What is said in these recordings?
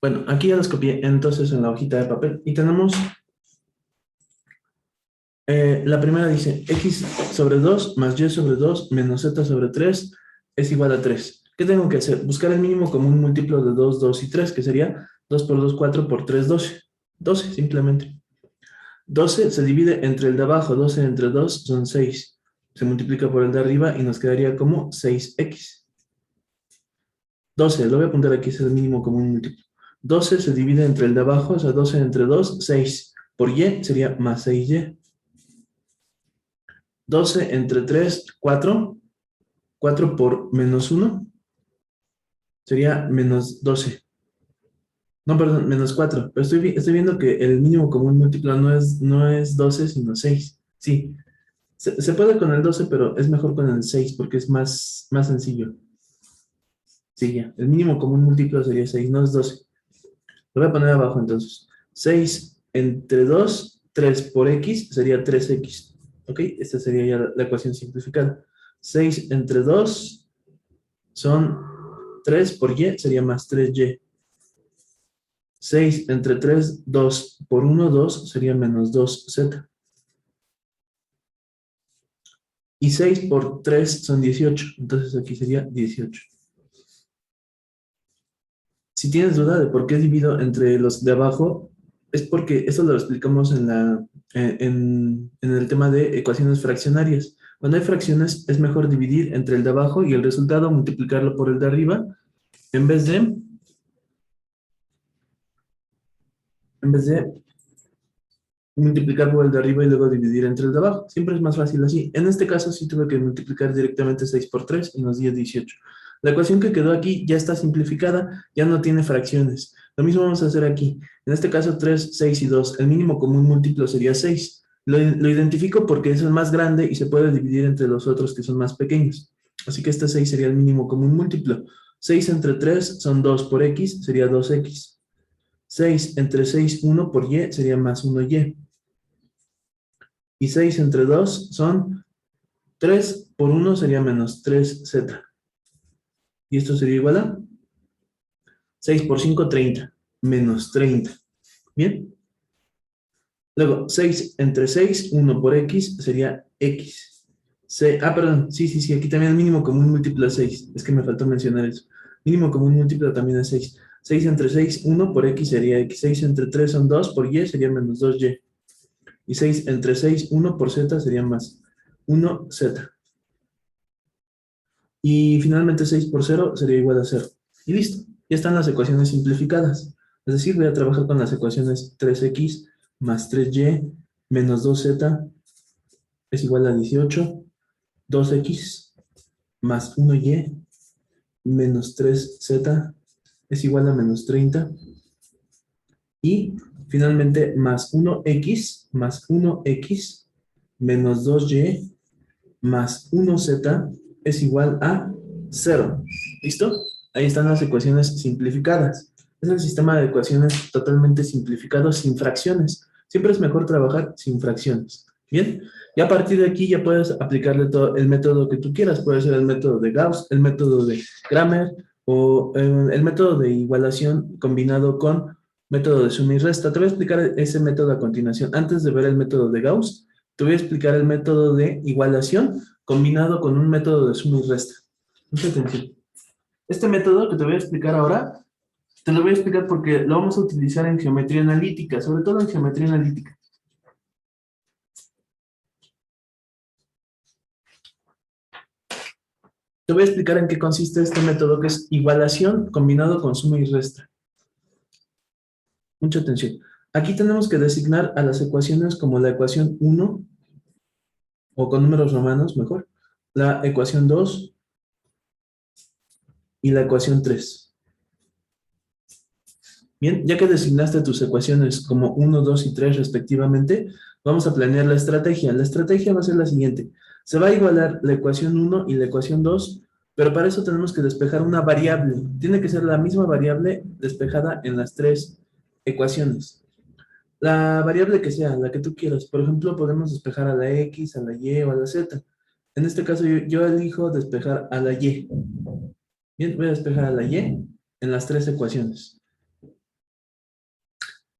Bueno, aquí ya los copié entonces en la hojita de papel y tenemos, la primera dice x sobre 2 más y sobre 2 menos z sobre 3 es igual a 3. ¿Qué tengo que hacer? Buscar el mínimo común múltiplo de 2, 2 y 3, que sería 2 por 2, 4 por 3, 12. 12 simplemente. 12 se divide entre el de abajo, 12 entre 2 son 6. Se multiplica por el de arriba y nos quedaría como 6x. 12, lo voy a apuntar aquí, es el mínimo común múltiplo. 12 se divide entre el de abajo, o sea, 12 entre 2, 6. Por y sería más 6y. 12 entre 3, 4. 4 por menos 1 sería menos 12. No, perdón, menos 4. Pero estoy viendo que el mínimo común múltiplo no es 12, sino 6. Sí, se puede con el 12, pero es mejor con el 6 porque es más sencillo. Sí, ya. El mínimo común múltiplo sería 6, no es 12. Lo voy a poner abajo entonces. 6 entre 2, 3 por x sería 3x. ¿Ok? Esta sería ya la ecuación simplificada. 6 entre 2 son 3 por y sería más 3y. 6 entre 3, 2 por 1, 2 sería menos 2z. Y 6 por 3 son 18. Entonces aquí sería 18. Si tienes duda de por qué divido entre los de abajo, es porque eso lo explicamos en el tema de ecuaciones fraccionarias. Cuando hay fracciones, es mejor dividir entre el de abajo y el resultado multiplicarlo por el de arriba, en vez de, en vez de multiplicar por el de arriba y luego dividir entre el de abajo. Siempre es más fácil así. En este caso sí tuve que multiplicar directamente 6 por 3 y nos dio 18. La ecuación que quedó aquí ya está simplificada, ya no tiene fracciones. Lo mismo vamos a hacer aquí. En este caso 3, 6 y 2. El mínimo común múltiplo sería 6. Lo identifico porque es el más grande y se puede dividir entre los otros que son más pequeños. Así que este 6 sería el mínimo común múltiplo. 6 entre 3 son 2 por x, sería 2x. 6 entre 6, 1 por y sería más 1y. Y 6 entre 2 son 3 por 1 sería menos 3z. Y esto sería igual a 6 por 5, 30. Menos 30. Bien. Luego, 6 entre 6, 1 por x sería x. Perdón. Sí, sí, sí. Aquí también el mínimo común múltiplo es 6. Es que me faltó mencionar eso. Mínimo común múltiplo también es 6. 6 entre 6, 1 por x sería x. 6 entre 3 son 2 por y sería menos 2y. Y 6 entre 6, 1 por z sería más 1z. Y finalmente 6 por 0 sería igual a 0. Y listo, ya están las ecuaciones simplificadas. Es decir, voy a trabajar con las ecuaciones 3x más 3y menos 2z es igual a 18, 2x más 1y menos 3z es igual a menos 30 y finalmente más 1x menos 2y más 1z es igual a 0. ¿Listo? Ahí están las ecuaciones simplificadas. Es el sistema de ecuaciones totalmente simplificado sin fracciones. Siempre es mejor trabajar sin fracciones. ¿Bien? Y a partir de aquí ya puedes aplicarle todo el método que tú quieras. Puede ser el método de Gauss, el método de Cramer o el método de igualación combinado con método de suma y resta. Te voy a explicar ese método a continuación. Antes de ver el método de Gauss, te voy a explicar el método de igualación combinado con un método de suma y resta. Mucha atención. Este método que te voy a explicar ahora, te lo voy a explicar porque lo vamos a utilizar en geometría analítica, sobre todo en geometría analítica. Te voy a explicar en qué consiste este método que es igualación combinado con suma y resta. Mucha atención. Aquí tenemos que designar a las ecuaciones como la ecuación 1, o con números romanos mejor, la ecuación 2 y la ecuación 3. Bien, ya que designaste tus ecuaciones como 1, 2 y 3 respectivamente, vamos a planear la estrategia. La estrategia va a ser la siguiente. Se va a igualar la ecuación 1 y la ecuación 2, pero para eso tenemos que despejar una variable. Tiene que ser la misma variable despejada en las tres ecuaciones. La variable que sea, la que tú quieras. Por ejemplo, podemos despejar a la X, a la Y o a la Z. En este caso, yo elijo despejar a la Y. Bien, voy a despejar a la Y en las tres ecuaciones.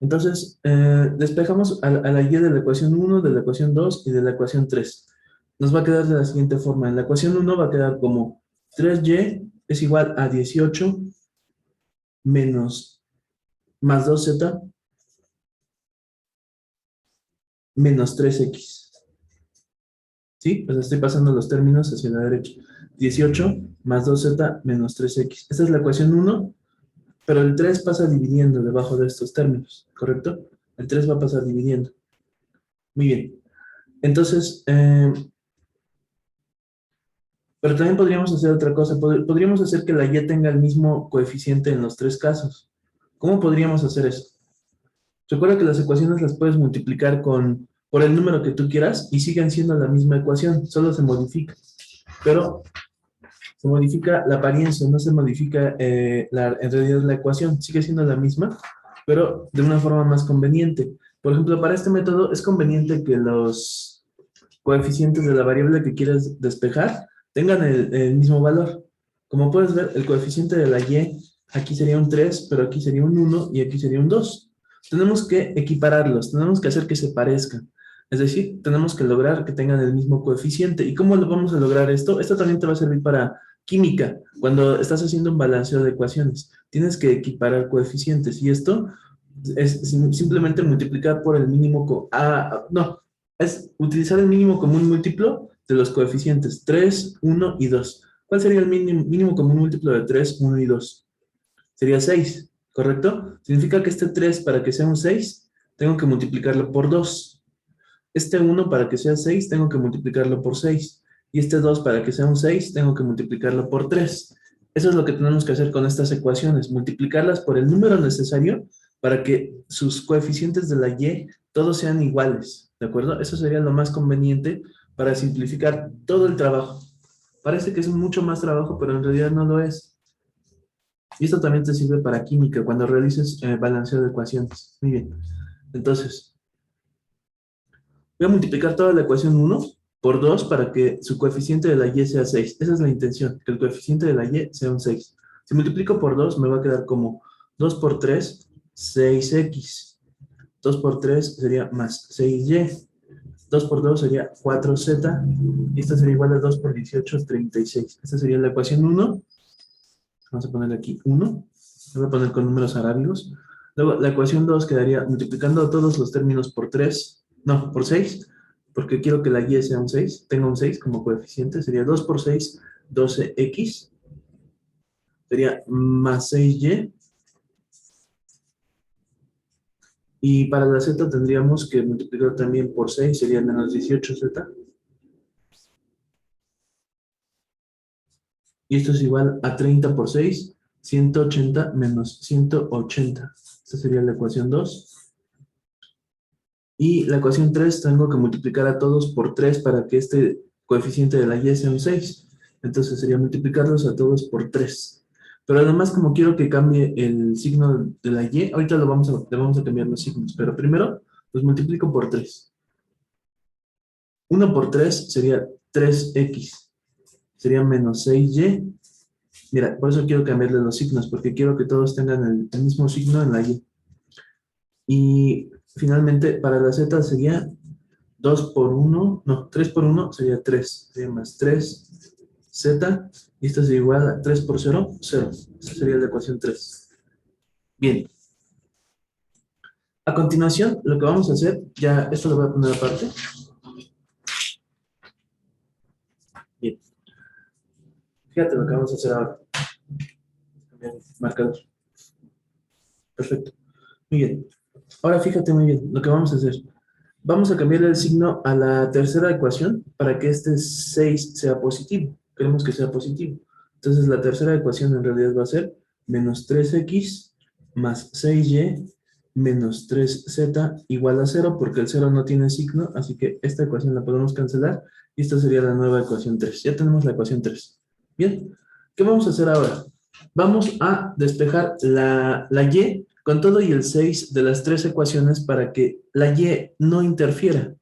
Entonces, despejamos a la y de la ecuación 1, de la ecuación 2 y de la ecuación 3. Nos va a quedar de la siguiente forma. En la ecuación 1 va a quedar como 3y es igual a 18 menos más 2z menos 3x. ¿Sí? Pues estoy pasando los términos hacia la derecha. 18 más 2z menos 3x. Esta es la ecuación 1, pero el 3 pasa dividiendo debajo de estos términos, ¿correcto? El 3 va a pasar dividiendo. Muy bien. Entonces, pero también podríamos hacer otra cosa. Podríamos hacer que la y tenga el mismo coeficiente en los tres casos. ¿Cómo podríamos hacer eso? Recuerda que las ecuaciones las puedes multiplicar por el número que tú quieras y siguen siendo la misma ecuación, solo se modifica. Pero se modifica la apariencia, no se modifica en realidad la ecuación, sigue siendo la misma, pero de una forma más conveniente. Por ejemplo, para este método es conveniente que los coeficientes de la variable que quieres despejar tengan el mismo valor. Como puedes ver, el coeficiente de la y aquí sería un 3, pero aquí sería un 1 y aquí sería un 2. Tenemos que equipararlos, tenemos que hacer que se parezcan. Es decir, tenemos que lograr que tengan el mismo coeficiente. ¿Y cómo lo vamos a lograr esto? Esto también te va a servir para química, cuando estás haciendo un balanceo de ecuaciones. Tienes que equiparar coeficientes y esto es simplemente multiplicar por el mínimo, no, es utilizar el mínimo común múltiplo de los coeficientes 3, 1 y 2. ¿Cuál sería el mínimo común múltiplo de 3, 1 y 2? Sería 6, ¿correcto? Significa que este 3 para que sea un 6, tengo que multiplicarlo por 2. Este 1 para que sea 6, tengo que multiplicarlo por 6. Y este 2 para que sea un 6, tengo que multiplicarlo por 3. Eso es lo que tenemos que hacer con estas ecuaciones, multiplicarlas por el número necesario para que sus coeficientes de la y todos sean iguales, ¿de acuerdo? Eso sería lo más conveniente para simplificar todo el trabajo. Parece que es mucho más trabajo, pero en realidad no lo es. Y esto también te sirve para química, cuando realices balanceo de ecuaciones. Muy bien. Entonces, voy a multiplicar toda la ecuación 1 por 2 para que su coeficiente de la y sea 6. Esa es la intención, que el coeficiente de la y sea un 6. Si multiplico por 2, me va a quedar como 2 por 3, 6x. 2 por 3 sería más 6y. 2 por 2 sería 4z. Y esta sería igual a 2 por 18, 36. Esta sería la ecuación 1. Vamos a ponerle aquí 1. Le voy a poner con números arábigos. Luego, la ecuación 2 quedaría multiplicando todos los términos por 3. No, por 6. Porque quiero que la y sea un 6. Tenga un 6 como coeficiente. Sería 2 por 6, 12x. Sería más 6y. Y para la z tendríamos que multiplicar también por 6. Sería menos 18z. Y esto es igual a 30 por 6, 180 menos 180. Esta sería la ecuación 2. Y la ecuación 3 tengo que multiplicar a todos por 3 para que este coeficiente de la y sea un 6. Entonces sería multiplicarlos a todos por 3. Pero además, como quiero que cambie el signo de la y, ahorita le vamos a cambiar los signos. Pero primero los multiplico por 3. 1 por 3 sería 3x. Sería menos 6y. Mira, por eso quiero cambiarle los signos, porque quiero que todos tengan el mismo signo en la y. Y finalmente, para la z sería 2 por 1, no, 3 por 1 sería 3, sería más 3z, y esto es igual a 3 por 0, 0. Esa sería la ecuación 3. Bien. A continuación, lo que vamos a hacer, ya esto lo voy a poner aparte. Bien. Fíjate lo que vamos a hacer ahora. Cambiar el marcador. Perfecto. Muy bien. Ahora fíjate muy bien lo que vamos a hacer. Vamos a cambiar el signo a la tercera ecuación para que este 6 sea positivo. Queremos que sea positivo. Entonces la tercera ecuación en realidad va a ser menos 3x más 6y menos 3z igual a 0 porque el 0 no tiene signo, así que esta ecuación la podemos cancelar y esta sería la nueva ecuación 3. Ya tenemos la ecuación 3. Bien, ¿qué vamos a hacer ahora? Vamos a despejar la y con todo y el 6 de las tres ecuaciones para que la y no interfiera,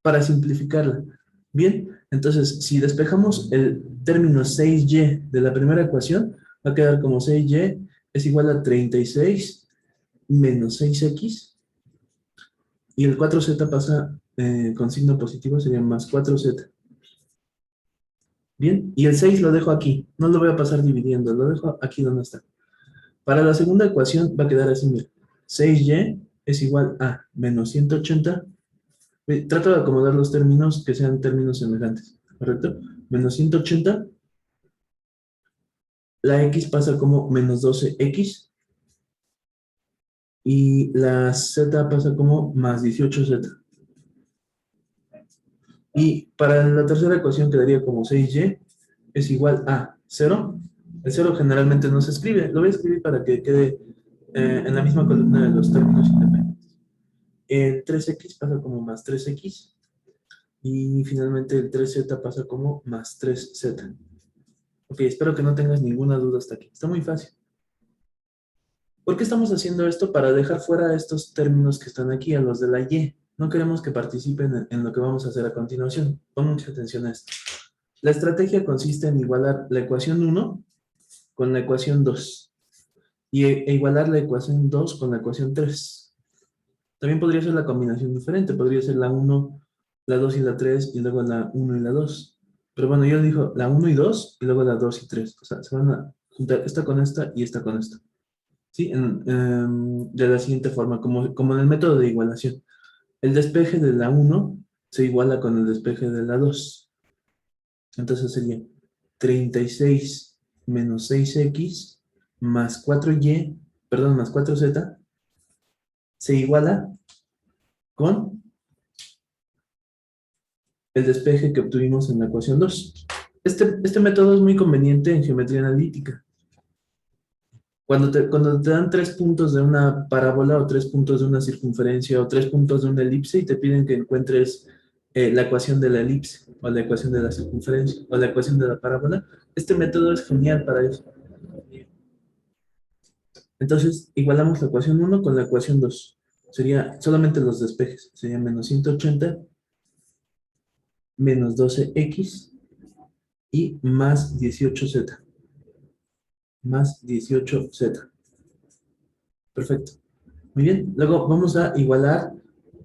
para simplificarla. Bien, entonces si despejamos el término 6y de la primera ecuación, va a quedar como 6y es igual a 36 menos 6x. Y el 4z pasa con signo positivo, sería más 4z. Bien, y el 6 lo dejo aquí. No lo voy a pasar dividiendo, lo dejo aquí donde está. Para la segunda ecuación va a quedar así, mira. 6y es igual a menos 180. Trato de acomodar los términos que sean términos semejantes, ¿correcto? Menos 180. La x pasa como menos 12x. Y la z pasa como más 18z. Y para la tercera ecuación quedaría como 6y es igual a 0. El 0 generalmente no se escribe. Lo voy a escribir para que quede en la misma columna de los términos independientes. El 3x pasa como más 3x. Y finalmente el 3z pasa como más 3z. Ok, espero que no tengas ninguna duda hasta aquí. Está muy fácil. ¿Por qué estamos haciendo esto? Para dejar fuera estos términos que están aquí, a los de la y. No queremos que participen en lo que vamos a hacer a continuación. Pon mucha atención a esto. La estrategia consiste en igualar la ecuación 1 con la ecuación 2 e igualar la ecuación 2 con la ecuación 3. También podría ser la combinación diferente, podría ser la 1, la 2 y la 3 y luego la 1 y la 2. Pero bueno, yo digo la 1 y 2 y luego la 2 y 3. O sea, se van a juntar esta con esta y esta con esta. ¿Sí? De la siguiente forma, como en el método de igualación. El despeje de la 1 se iguala con el despeje de la 2. Entonces sería 36 menos 6x más 4y, perdón, más 4z, se iguala con el despeje que obtuvimos en la ecuación 2. Este método es muy conveniente en geometría analítica. Cuando te dan 3 puntos de una parábola o 3 puntos de una circunferencia o 3 puntos de una elipse y te piden que encuentres la ecuación de la elipse o la ecuación de la circunferencia o la ecuación de la parábola, este método es genial para eso. Entonces, igualamos la ecuación 1 con la ecuación 2. Sería solamente los despejes. Sería menos 180 menos 12x y más 18z. Más 18z. Perfecto. Muy bien. Luego vamos a igualar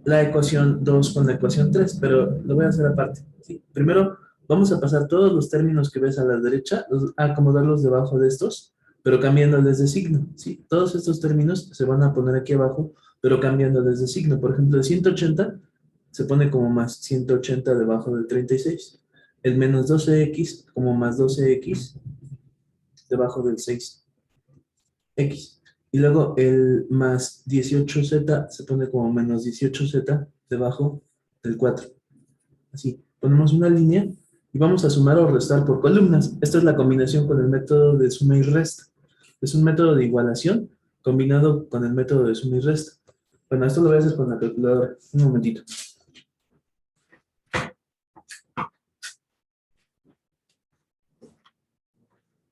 la ecuación 2 con la ecuación 3, pero lo voy a hacer aparte. ¿Sí? Primero, vamos a pasar todos los términos que ves a la derecha, a acomodarlos debajo de estos, pero cambiándoles de signo. ¿Sí? Todos estos términos se van a poner aquí abajo, pero cambiándoles de signo. Por ejemplo, el 180 se pone como más 180 debajo del 36. El menos 12x como más 12x debajo del 6x. Y luego el más 18z se pone como menos 18z debajo del 4. Así, ponemos una línea y vamos a sumar o restar por columnas. Esta es la combinación con el método de suma y resta. Es un método de igualación combinado con el método de suma y resta. Bueno, esto lo voy a hacer con la calculadora. Un momentito.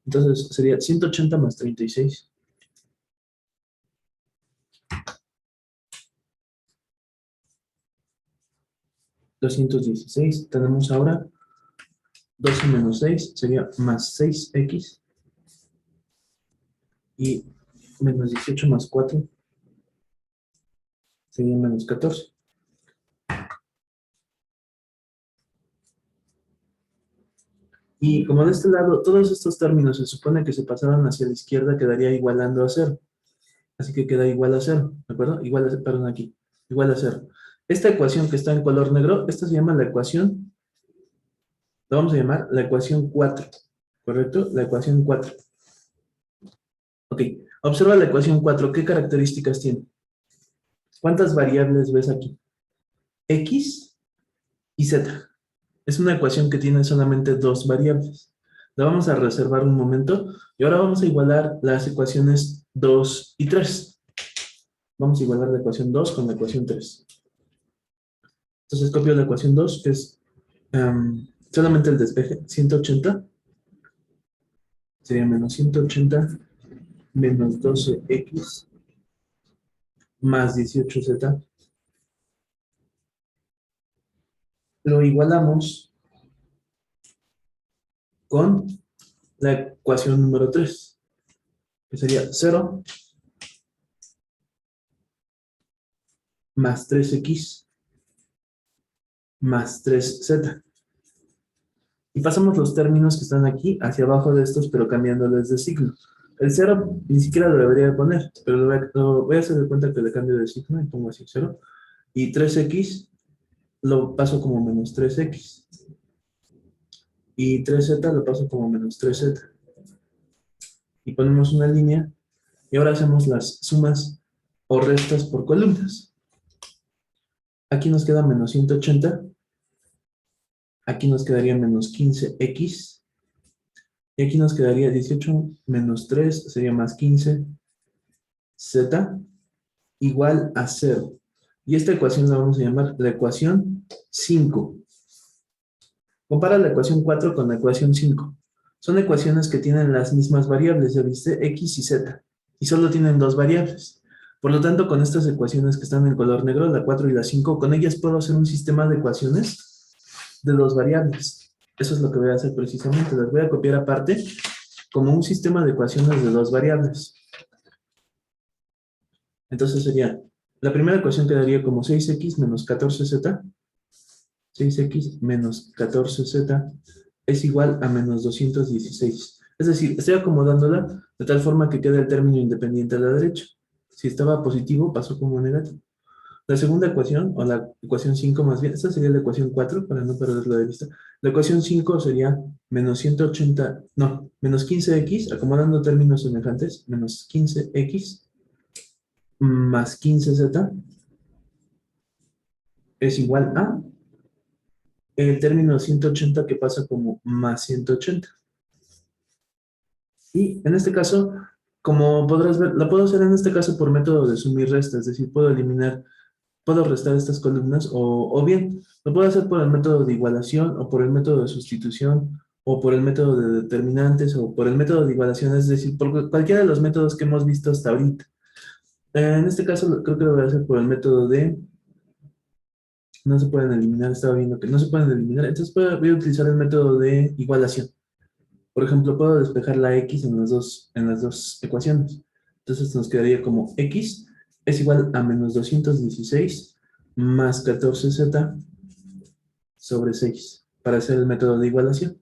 Entonces sería 180 más 36. 216. Tenemos ahora 12 menos 6 sería más 6x y menos 18 más 4 sería menos 14. Y como de este lado, todos estos términos se supone que se pasaron hacia la izquierda, quedaría igualando a 0. Así que queda igual a 0, ¿de acuerdo? Igual a, perdón, aquí, igual a 0. Esta ecuación que está en color negro, esta se llama la ecuación, la vamos a llamar la ecuación 4, ¿correcto? La ecuación 4. Ok, observa la ecuación 4, ¿qué características tiene? ¿Cuántas variables ves aquí? X y Z. Es una ecuación que tiene solamente dos variables. La vamos a reservar un momento y ahora vamos a igualar las ecuaciones 2 y 3. Vamos a igualar la ecuación 2 con la ecuación 3. Entonces copio la ecuación 2, que es solamente el despeje, 180. Sería menos 180 menos 12x más 18z. Lo igualamos con la ecuación número 3, que sería 0 más 3x más 3z. Y pasamos los términos que están aquí hacia abajo de estos, pero cambiándoles de signo. El 0 ni siquiera lo debería poner, pero lo voy a hacer de cuenta que le cambio de signo y pongo así 0. Y 3x lo paso como menos 3x. Y 3z lo paso como menos 3z. Y ponemos una línea. Y ahora hacemos las sumas o restas por columnas. Aquí nos queda menos 180. Aquí nos quedaría menos 15x. Y aquí nos quedaría 18 menos 3, sería más 15. Z igual a 0. Y esta ecuación la vamos a llamar la ecuación 5. Compara la ecuación 4 con la ecuación 5. Son ecuaciones que tienen las mismas variables, ya viste, x y z. Y solo tienen dos variables. Por lo tanto, con estas ecuaciones que están en color negro, la 4 y la 5, con ellas puedo hacer un sistema de ecuaciones de dos variables. Eso es lo que voy a hacer precisamente. Las voy a copiar aparte como un sistema de ecuaciones de dos variables. Entonces sería, la primera ecuación quedaría como 6x menos 14z. 6x menos 14z es igual a menos 216. Es decir, estoy acomodándola de tal forma que quede el término independiente a la derecha. Si estaba positivo, pasó como negativo. La segunda ecuación, o la ecuación 5 más bien, esta sería la ecuación 4, para no perderla de vista. La ecuación 5 sería menos 180, no, menos 15x, acomodando términos semejantes, menos 15x más 15z es igual a el término 180 que pasa como más 180. Y en este caso, como podrás ver, la puedo hacer en este caso por método de suma y resta, es decir, puedo eliminar, puedo restar estas columnas, o bien, lo puedo hacer por el método de igualación, o por el método de sustitución, o por el método de determinantes, o por el método de igualación, es decir, por cualquiera de los métodos que hemos visto hasta ahorita. En este caso, creo que lo voy a hacer por el método de, no se pueden eliminar, estaba viendo que no se pueden eliminar, entonces voy a utilizar el método de igualación. Por ejemplo, puedo despejar la x en las dos ecuaciones. Entonces nos quedaría como x es igual a menos 216 más 14z sobre 6 para hacer el método de igualación.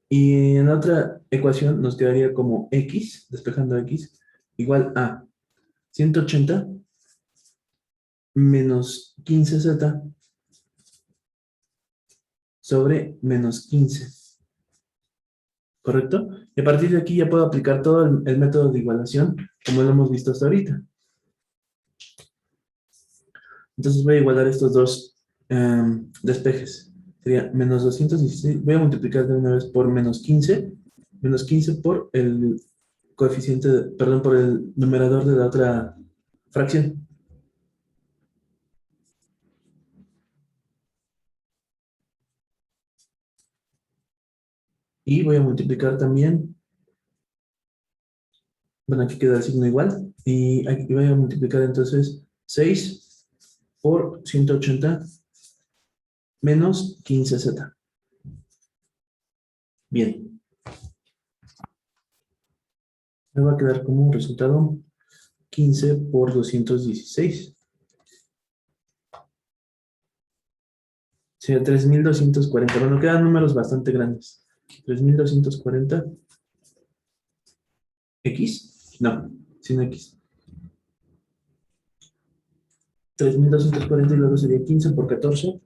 Y en la otra ecuación nos quedaría como x, despejando x, igual a 180 menos 15z sobre menos 15. ¿Correcto? Y a partir de aquí ya puedo aplicar todo el método de igualación como lo hemos visto hasta ahorita. Entonces voy a igualar estos dos despejes. Sería menos 216. Voy a multiplicar de una vez por menos 15. Menos 15 por el coeficiente, perdón, por el numerador de la otra fracción. Y voy a multiplicar también, bueno, aquí queda el signo igual. Y aquí voy a multiplicar entonces 6 por 180 menos 15z. Bien, me va a quedar como resultado 15 por 216. Sería 3240. Bueno, quedan números bastante grandes. 3240. ¿X? No, sin X. 3240 y luego sería 15 por 14.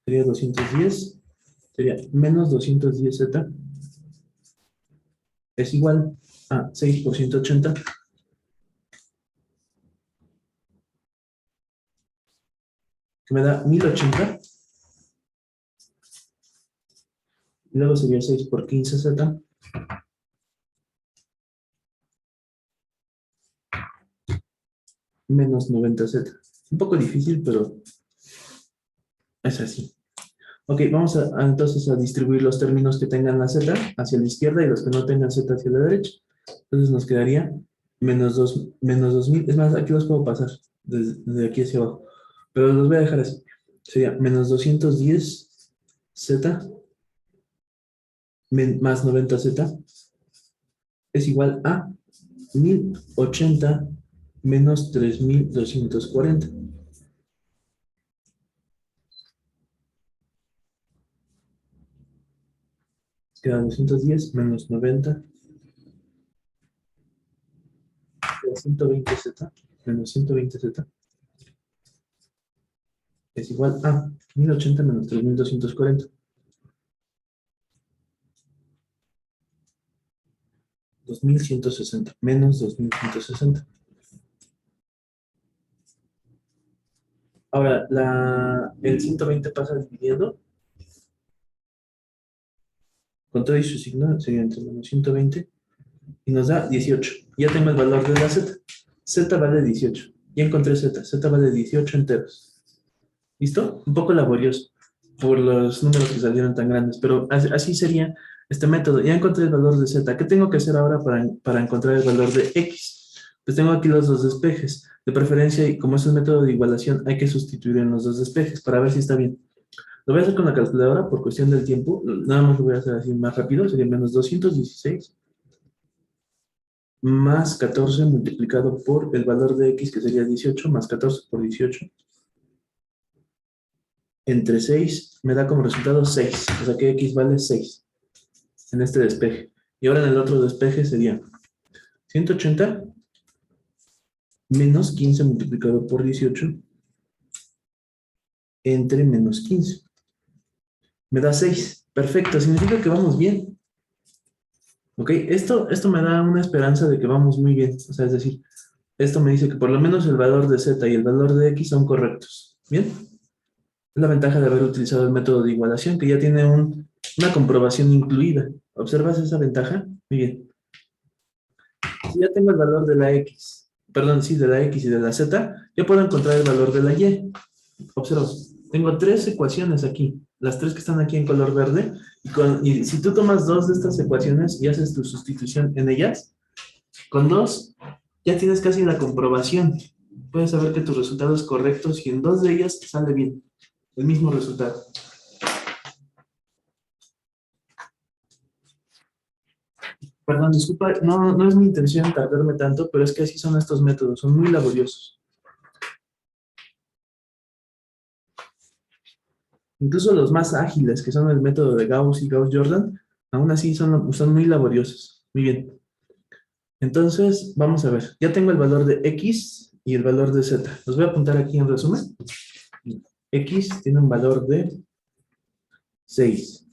Sería 210. Sería menos 210z. Es igual a 6 por 180. Que me da 1080. Y luego sería 6 por 15z. Menos 90z. Un poco difícil, pero es así. Ok, vamos entonces a distribuir los términos que tengan la z hacia la izquierda y los que no tengan z hacia la derecha. Entonces nos quedaría menos 2000. Es más, aquí los puedo pasar desde aquí hacia abajo. Pero los voy a dejar así. Sería menos 210z más 90z es igual a 1080 menos 3240. Queda 210 menos 90. Queda 120z menos 120z es igual a 1080 menos 3240. 2160 menos 2160. Ahora, el 120 pasa dividiendo. Con todo y su signo sería entre menos 120 y nos da 18. Ya tengo el valor de la z. Z vale 18. Ya encontré z. Z vale 18 enteros. ¿Listo? Un poco laborioso por los números que salieron tan grandes, pero así sería este método. Ya encontré el valor de z. ¿Qué tengo que hacer ahora para encontrar el valor de x? Pues tengo aquí los dos despejes. De preferencia, y como es un método de igualación, hay que sustituir en los dos despejes para ver si está bien. Lo voy a hacer con la calculadora por cuestión del tiempo. Nada más lo voy a hacer así más rápido. Sería menos 216 más 14 multiplicado por el valor de x, que sería 18, más 14 por 18. Entre 6 me da como resultado 6. O sea que x vale 6 en este despeje. Y ahora en el otro despeje sería 180 menos 15 multiplicado por 18 entre menos 15. Me da 6. Perfecto, significa que vamos bien. ¿Ok? Esto me da una esperanza de que vamos muy bien. O sea, es decir, esto me dice que por lo menos el valor de z y el valor de x son correctos. ¿Bien? Es la ventaja de haber utilizado el método de igualación, que ya tiene una comprobación incluida. ¿Observas esa ventaja? Muy bien. Si ya tengo el valor de la x, perdón, sí, de la x y de la z, ya puedo encontrar el valor de la y. Observa, tengo tres ecuaciones aquí, las tres que están aquí en color verde, y si tú tomas dos de estas ecuaciones y haces tu sustitución en ellas, con dos ya tienes casi la comprobación. Puedes saber que tu resultado es correcto si en dos de ellas sale bien, el mismo resultado. Perdón, disculpa, no es mi intención tardarme tanto, pero es que así son estos métodos, son muy laboriosos. Incluso los más ágiles, que son el método de Gauss y Gauss-Jordan, aún así son muy laboriosos. Muy bien. Entonces, vamos a ver. Ya tengo el valor de x y el valor de z. Los voy a apuntar aquí en resumen. X tiene un valor de 6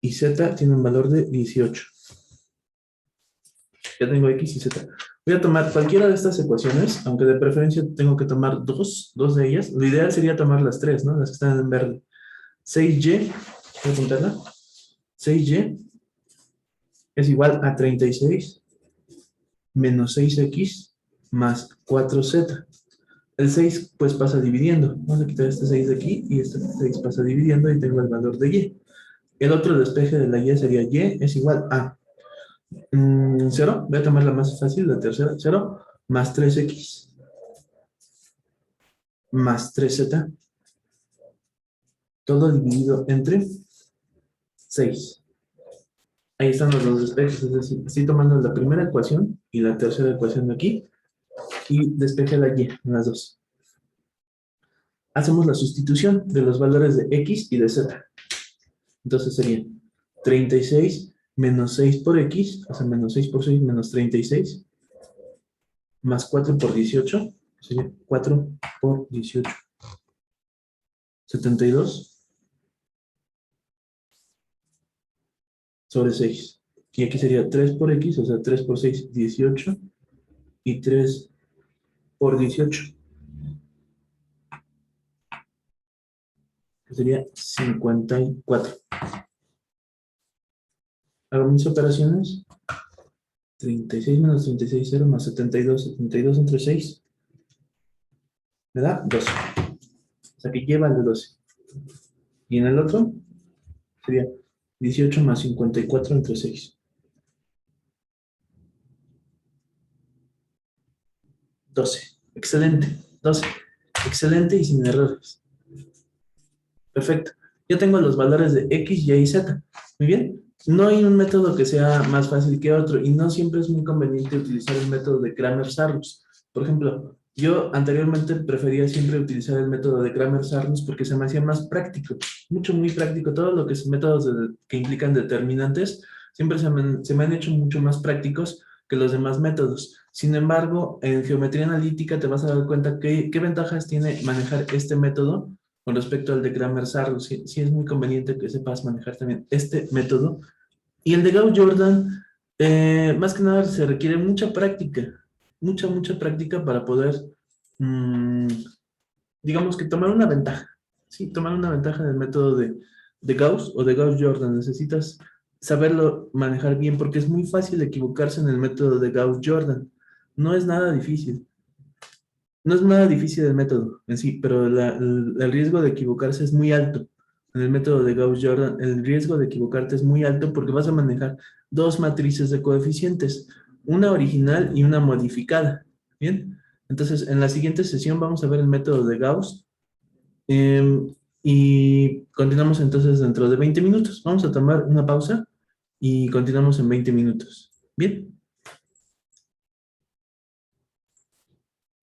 y z tiene un valor de 18. Ya tengo x y z. Voy a tomar cualquiera de estas ecuaciones, aunque de preferencia tengo que tomar dos de ellas. Lo ideal sería tomar las tres, ¿no? Las que están en verde. 6y, voy a apuntarla. 6y es igual a 36 menos 6x más 4z. El 6 pues pasa dividiendo. Vamos a quitar este 6 de aquí y este 6 pasa dividiendo y tengo el valor de y. El otro despeje de la y sería y es igual a 0. Voy a tomar la más fácil, la tercera. 0 más 3x más 3z. Todo dividido entre 6. Ahí están los dos despejes. Es decir, estoy tomando la primera ecuación y la tercera ecuación de aquí y despeje la y en las dos. Hacemos la sustitución de los valores de x y de z. Entonces sería 36 menos 6 por x, o sea, menos 6 por 6 menos 36, más 4 por 18, sería 4 por 18, 72 sobre 6. Y aquí sería 3 por x, o sea, 3 por 6, 18, y 3 por 18, que sería 54. Hago mis operaciones. 36 menos 36, 0 más 72. 72 entre 6 me da 12. O sea que lleva el de 12. Y en el otro sería 18 más 54 entre 6. 12. Excelente. 12. Excelente y sin errores. Perfecto. Ya tengo los valores de x, y y z. Muy bien. no hay un método que sea más fácil que otro y no siempre es muy conveniente utilizar el método de Kramer-Sarrus. Por ejemplo, yo anteriormente prefería siempre utilizar el método de Kramer-Sarrus porque se me hacía más práctico, mucho, muy práctico. Todo lo que es métodos que implican determinantes siempre se me han hecho mucho más prácticos que los demás métodos. Sin embargo, en geometría analítica te vas a dar cuenta qué ventajas tiene manejar este método con respecto al de Kramer-Sarrus. Sí, sí es muy conveniente que sepas manejar también este método y el de Gauss-Jordan, más que nada se requiere mucha práctica, mucha práctica para poder, mm, digamos que tomar una ventaja. Sí, tomar una ventaja del método de Gauss o de Gauss-Jordan. Necesitas saberlo manejar bien porque es muy fácil equivocarse en el método de Gauss-Jordan. No es nada difícil. No es nada difícil el método en sí, pero el riesgo de equivocarse es muy alto. En el método de Gauss-Jordan, el riesgo de equivocarte es muy alto porque vas a manejar dos matrices de coeficientes, una original y una modificada. ¿Bien? Entonces, en la siguiente sesión vamos a ver el método de Gauss y continuamos entonces dentro de 20 minutos. Vamos a tomar una pausa y continuamos en 20 minutos. ¿Bien?